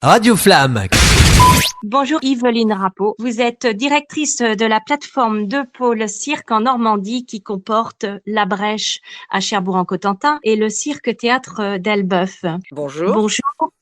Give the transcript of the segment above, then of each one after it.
Radio Flamme. Bonjour Yveline Rappeau, vous êtes directrice de la plateforme de pôle cirque en Normandie qui comporte La Brèche à Cherbourg-en-Cotentin et le cirque théâtre d'Elbeuf. Bonjour.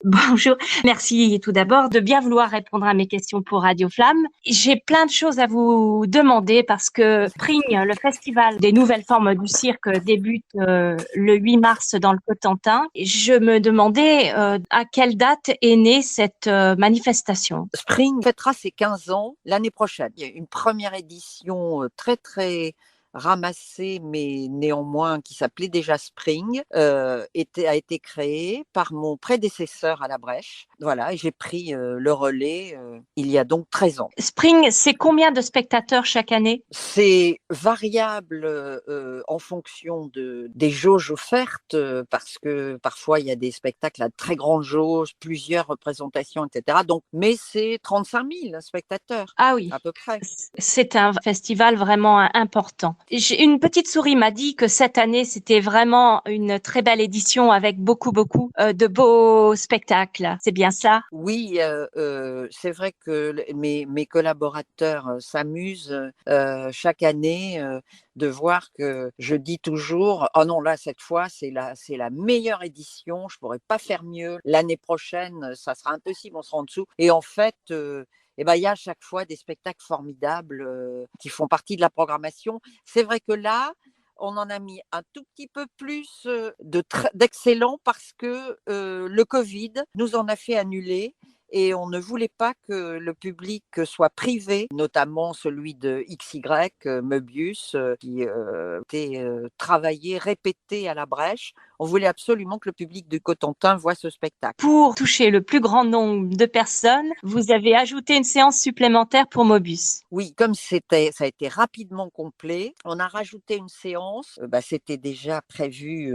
Bonjour. Merci tout d'abord de bien vouloir répondre à mes questions pour Radio Flamme. J'ai plein de choses à vous demander parce que Spring, le festival des nouvelles formes du cirque, débute le 8 mars dans le Cotentin. Je me demandais à quelle date est née cette manifestation. Spring fêtera ses 15 ans l'année prochaine. Il y a une première édition très ramassée, mais néanmoins qui s'appelait déjà Spring, a été créée par mon prédécesseur à La Brèche. Voilà, et j'ai pris le relais il y a donc 13 ans. Spring, c'est combien de spectateurs chaque année? C'est variable en fonction des jauges offertes, parce que parfois il y a des spectacles à très grande jauge, plusieurs représentations, etc. Donc, mais c'est 35 000 spectateurs. Ah oui, à peu près. C'est un festival vraiment important. Une petette souris m'a dit que cette année, c'était vraiment une très belle édition avec beaucoup de beaux spectacles. C'est bien ça? Oui, c'est vrai que mes collaborateurs s'amusent chaque année de voir que je dis toujours: «Oh non, là, cette fois, c'est la meilleure édition, je pourrais pas faire mieux. L'année prochaine, ça sera impossible, on sera en dessous». Et en fait, et ben, il y a à chaque fois des spectacles formidables qui font partie de la programmation. C'est vrai que là, on en a mis un tout petit peu plus d'excellent parce que le Covid nous en a fait annuler. Et on ne voulait pas que le public soit privé, notamment celui de XY, Möbius, qui était travaillé, répété à La Brèche. On voulait absolument que le public du Cotentin voie ce spectacle. Pour toucher le plus grand nombre de personnes, vous avez ajouté une séance supplémentaire pour Möbius. Oui, comme ça a été rapidement complet, on a rajouté une séance. C'était déjà prévu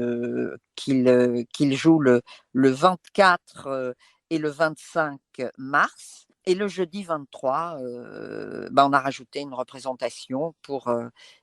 qu'il joue le 24 et le 25 mars. Et le jeudi 23, on a rajouté une représentation pour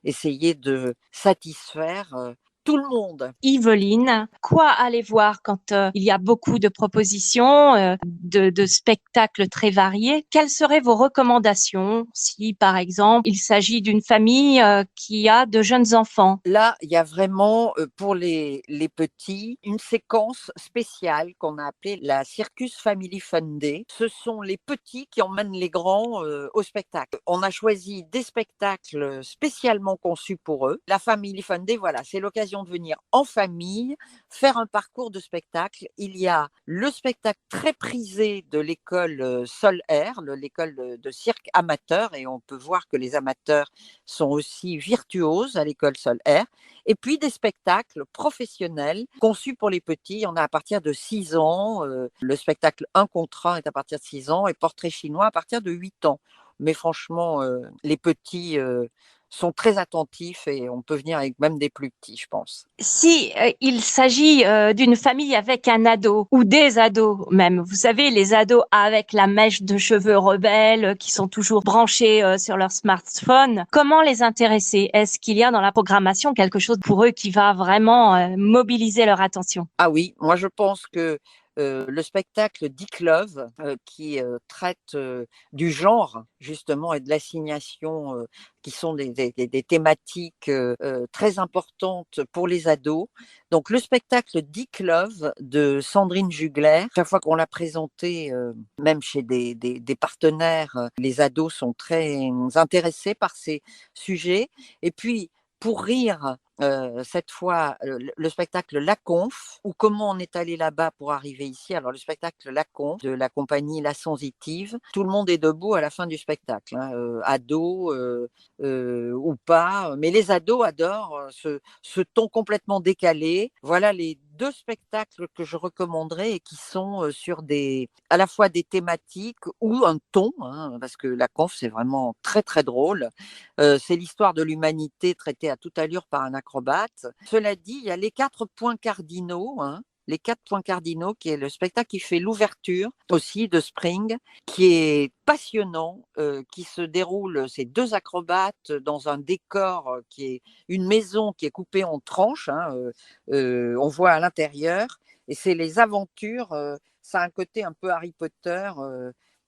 essayer de satisfaire tout le monde. Yveline, quoi aller voir quand il y a beaucoup de propositions, de spectacles très variés? Quelles seraient vos recommandations si, par exemple, il s'agit d'une famille qui a de jeunes enfants? Là, il y a vraiment pour les petits une séquence spéciale qu'on a appelée la Circus Family Fun Day. Ce sont les petits qui emmènent les grands au spectacle. On a choisi des spectacles spécialement conçus pour eux. La Family Fun Day, voilà, c'est l'occasion de venir en famille, faire un parcours de spectacle. Il y a le spectacle très prisé de l'école Sol Air, l'école de cirque amateur, et on peut voir que les amateurs sont aussi virtuoses à l'école Sol Air. Et puis des spectacles professionnels conçus pour les petits. On a à partir de 6 ans. Le spectacle 1 contre 1 est à partir de 6 ans et Portrait chinois à partir de 8 ans. Mais franchement, les petits sont très attentifs et on peut venir avec même des plus petits, je pense. Si il s'agit d'une famille avec un ado ou des ados même, vous savez, les ados avec la mèche de cheveux rebelle qui sont toujours branchés sur leur smartphone, comment les intéresser? Est-ce qu'il y a dans la programmation quelque chose pour eux qui va vraiment mobiliser leur attention? Ah oui, moi je pense que le spectacle Dick Love, qui traite du genre justement et de l'assignation, qui sont des thématiques très importantes pour les ados. Donc le spectacle Dick Love de Sandrine Jugler, chaque fois qu'on l'a présenté, même chez des partenaires, les ados sont très intéressés par ces sujets. Et puis pour rire, cette fois, le spectacle La Conf, ou comment on est allé là-bas pour arriver ici. Alors le spectacle La Conf de la compagnie La Sensitive, tout le monde est debout à la fin du spectacle, hein, ados ou pas, mais les ados adorent ce ton complètement décalé. Voilà les 2 spectacles que je recommanderais et qui sont sur à la fois des thématiques ou un ton, hein, parce que La Conf, c'est vraiment très drôle. C'est l'histoire de l'humanité traitée à toute allure par un acrobate. Cela dit, il y a les 4 points cardinaux, hein, les 4 points cardinaux, qui est le spectacle qui fait l'ouverture aussi de Spring, qui est passionnant, qui se déroule, ces 2 acrobates dans un décor qui est une maison qui est coupée en tranches, hein, on voit à l'intérieur, et c'est les aventures, Ça a un côté un peu Harry Potter,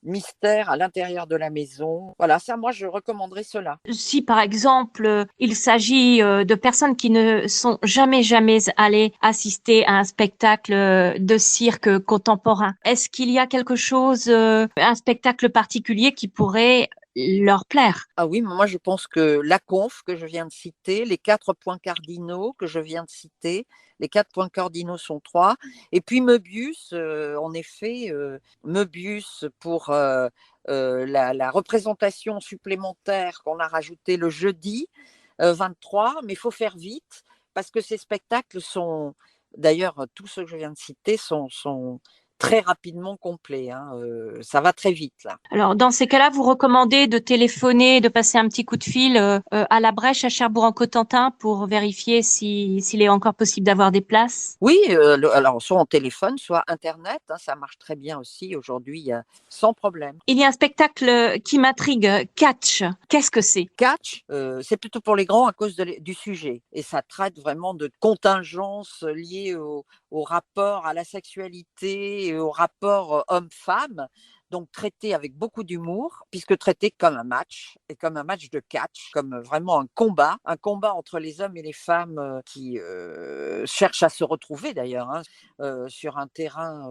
mystère à l'intérieur de la maison. Voilà, ça, moi, je recommanderais cela. Si par exemple il s'agit de personnes qui ne sont jamais allées assister à un spectacle de cirque contemporain, est-ce qu'il y a quelque chose, un spectacle particulier qui pourrait leur plaire? Ah oui, mais moi je pense que la conf que je viens de citer, les 4 points cardinaux que je viens de citer, les 4 points cardinaux sont 3. Et puis Möbius, en effet, Möbius pour la représentation supplémentaire qu'on a rajoutée le jeudi 23, mais il faut faire vite parce que ces spectacles sont, d'ailleurs, tous ceux que je viens de citer sont très rapidement complets, hein, ça va très vite là. Alors, dans ces cas-là, vous recommandez de téléphoner, de passer un petit coup de fil à la Brèche, à Cherbourg-en-Cotentin, pour vérifier s'il est encore possible d'avoir des places? Oui, alors soit en téléphone, soit internet, hein, ça marche très bien aussi aujourd'hui, sans problème. Il y a un spectacle qui m'intrigue, Catch. Qu'est-ce que c'est? Catch, c'est plutôt pour les grands à cause du sujet. Et ça traite vraiment de contingences liées au rapport à la sexualité et au rapport homme-femme. Donc traité avec beaucoup d'humour, puisque traité comme un match, et comme un match de catch, comme vraiment un combat entre les hommes et les femmes qui cherchent à se retrouver d'ailleurs, hein, sur un terrain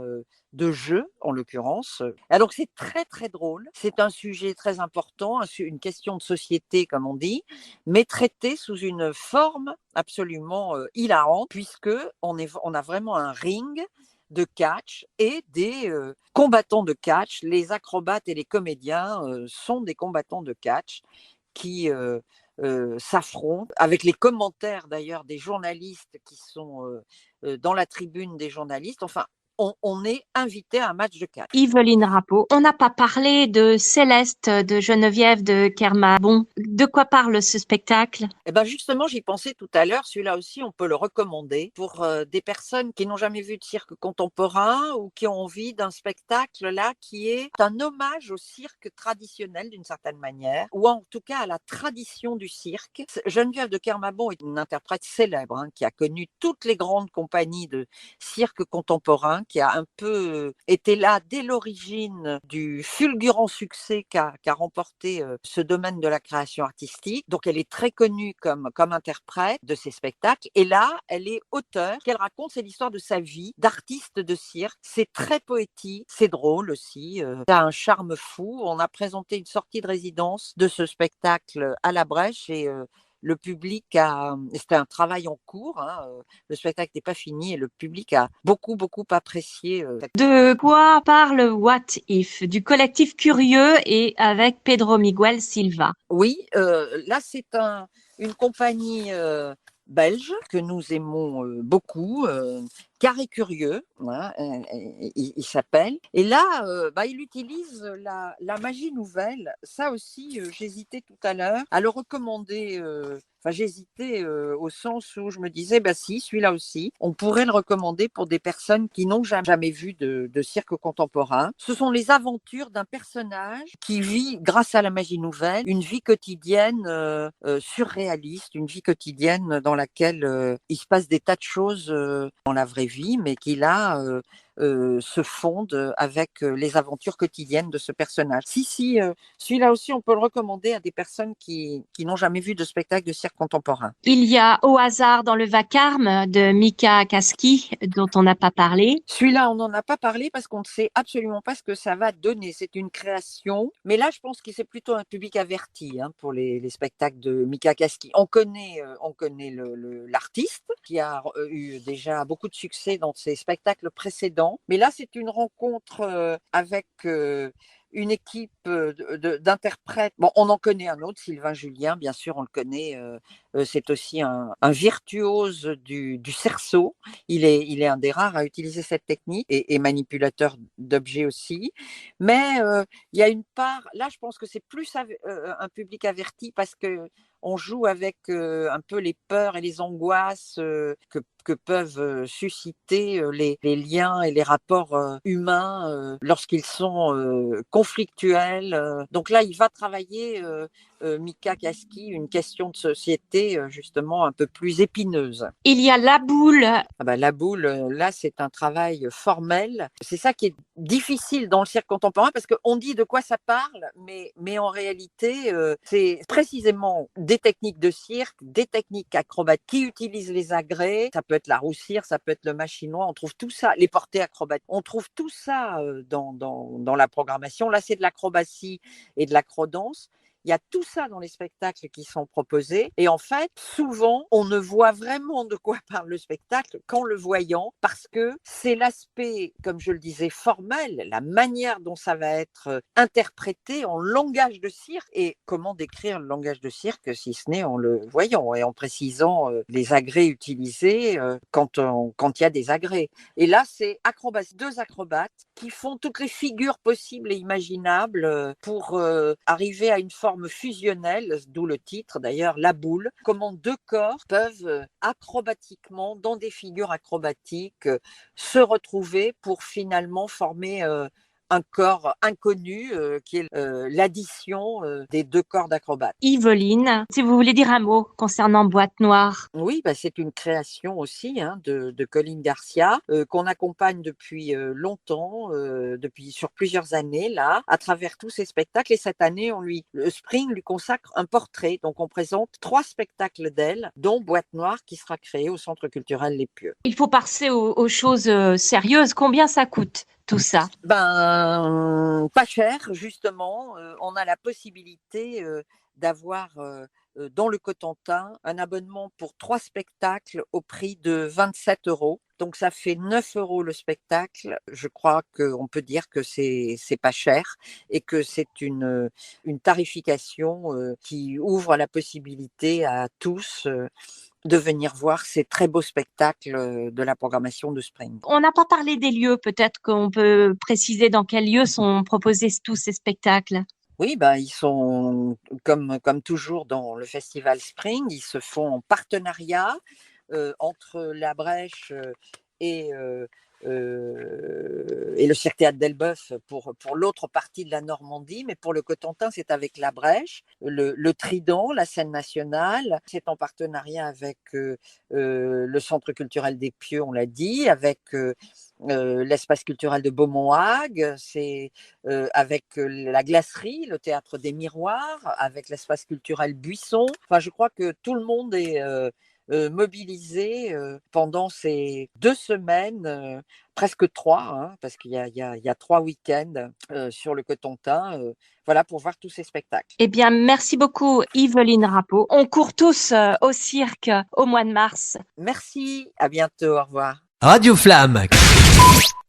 de jeu, en l'occurrence. Alors c'est très très drôle, c'est un sujet très important, une question de société comme on dit, mais traité sous une forme absolument hilarante, puisque on a vraiment un ring de catch et des combattants de catch. Les acrobates et les comédiens sont des combattants de catch qui s'affrontent, avec les commentaires d'ailleurs des journalistes qui sont dans la tribune des journalistes. Enfin, on est invité à un match de catch. Yveline Rappeau. On n'a pas parlé de Céleste, de Geneviève de Kermabon. De quoi parle ce spectacle? Eh ben justement, j'y pensais tout à l'heure. Celui-là aussi, on peut le recommander pour des personnes qui n'ont jamais vu de cirque contemporain ou qui ont envie d'un spectacle là qui est un hommage au cirque traditionnel d'une certaine manière, ou en tout cas à la tradition du cirque. Geneviève de Kermabon est une interprète célèbre, hein, qui a connu toutes les grandes compagnies de cirque contemporain, qui a un peu été là dès l'origine du fulgurant succès qu'a remporté ce domaine de la création artistique. Donc elle est très connue comme interprète de ces spectacles. Et là, elle est auteure. Ce qu'elle raconte, c'est l'histoire de sa vie d'artiste de cirque. C'est très poétique, c'est drôle aussi. Ça a un charme fou. On a présenté une sortie de résidence de ce spectacle à la Brèche et le public c'était un travail en cours, hein, le spectacle n'est pas fini et le public a beaucoup apprécié. De quoi parle What If? Du collectif Curieux et avec Pedro Miguel Silva. Oui, là c'est une compagnie belge que nous aimons beaucoup, Carré Curieux, hein, il s'appelle. Et là, il utilise la magie nouvelle. Ça aussi, j'hésitais tout à l'heure à le recommander. Enfin, j'hésitais au sens où je me disais, si, celui-là aussi, on pourrait le recommander pour des personnes qui n'ont jamais vu de cirque contemporain. Ce sont les aventures d'un personnage qui vit, grâce à la magie nouvelle, une vie quotidienne surréaliste, une vie quotidienne dans laquelle il se passe des tas de choses dans la vraie vie, mais qui là se fondent avec les aventures quotidiennes de ce personnage. Si, celui-là aussi, on peut le recommander à des personnes qui n'ont jamais vu de spectacle de cirque contemporain. Il y a Au hasard dans le vacarme de Mika Kaski, dont on n'a pas parlé. Celui-là, on n'en a pas parlé parce qu'on ne sait absolument pas ce que ça va donner. C'est une création, mais là, je pense que c'est plutôt un public averti, hein, pour les spectacles de Mika Kaski. On connaît l'artiste qui a eu déjà beaucoup de succès dans ses spectacles précédents, mais là, c'est une rencontre avec une équipe d'interprètes. Bon, on en connaît un autre, Sylvain Julien, bien sûr, on le connaît. C'est aussi un virtuose du cerceau. Il est un des rares à utiliser cette technique et manipulateur d'objets aussi. Mais il y a une part, là, je pense que c'est plus un public averti parce que on joue avec un peu les peurs et les angoisses que peuvent susciter les liens et les rapports humains lorsqu'ils sont conflictuels. Donc là, il va travailler, Mika Kaski, une question de société activité justement un peu plus épineuse. Il y a la boule. Ah bah, la boule, là, c'est un travail formel. C'est ça qui est difficile dans le cirque contemporain parce qu'on dit de quoi ça parle, mais en réalité, c'est précisément des techniques de cirque, des techniques acrobatiques qui utilisent les agrès. Ça peut être la roue cire, ça peut être le machinois. On trouve tout ça, les portées acrobatiques. On trouve tout ça dans la programmation. Là, c'est de l'acrobatie et de l'acrodance. Il y a tout ça dans les spectacles qui sont proposés. Et en fait, souvent, on ne voit vraiment de quoi parle le spectacle qu'en le voyant, parce que c'est l'aspect, comme je le disais, formel, la manière dont ça va être interprété en langage de cirque. Et comment décrire le langage de cirque si ce n'est en le voyant et en précisant les agrès utilisés quand il y a des agrès. Et là, c'est deux acrobates qui font toutes les figures possibles et imaginables pour arriver à une forme fusionnelle, d'où le titre d'ailleurs, la boule. Comment deux corps peuvent acrobatiquement, dans des figures acrobatiques, se retrouver pour finalement former un corps inconnu qui est l'addition des deux corps d'acrobates. Yveline, si vous voulez dire un mot concernant Boîte Noire. Oui, bah, c'est une création aussi de Colline Garcia qu'on accompagne depuis longtemps, depuis sur plusieurs années là, à travers tous ses spectacles. Et cette année, le Spring lui consacre un portrait. Donc on présente 3 spectacles d'elle, dont Boîte Noire qui sera créée au Centre culturel Les Pieux. Il faut passer aux choses sérieuses. Combien ça coûte tout ça? Ben, pas cher, justement. On a la possibilité d'avoir dans le Cotentin un abonnement pour 3 spectacles au prix de 27 €. Donc ça fait 9 € le spectacle. Je crois qu'on peut dire que c'est pas cher et que c'est une tarification qui ouvre la possibilité à tous de venir voir ces très beaux spectacles de la programmation de Spring. On n'a pas parlé des lieux, peut-être qu'on peut préciser dans quels lieux sont proposés tous ces spectacles. Oui, ben, ils sont, comme toujours dans le festival Spring, ils se font en partenariat entre la Brèche et, et le Cirque Théâtre d'Elbeuf pour l'autre partie de la Normandie, mais pour le Cotentin, c'est avec la Brèche, le Trident, la scène nationale, c'est en partenariat avec le Centre culturel des Pieux, on l'a dit, avec l'espace culturel de Beaumont-Hague, c'est avec la glacerie, le théâtre des Miroirs, avec l'espace culturel Buisson. Enfin, je crois que tout le monde est mobilisé pendant ces 2 semaines, presque 3, parce qu'il y a 3 week-ends sur le Cotentin, voilà, pour voir tous ces spectacles. Eh bien, merci beaucoup, Yveline Rappeau. On court tous au cirque au mois de mars. Merci, à bientôt, au revoir. Radio Flamme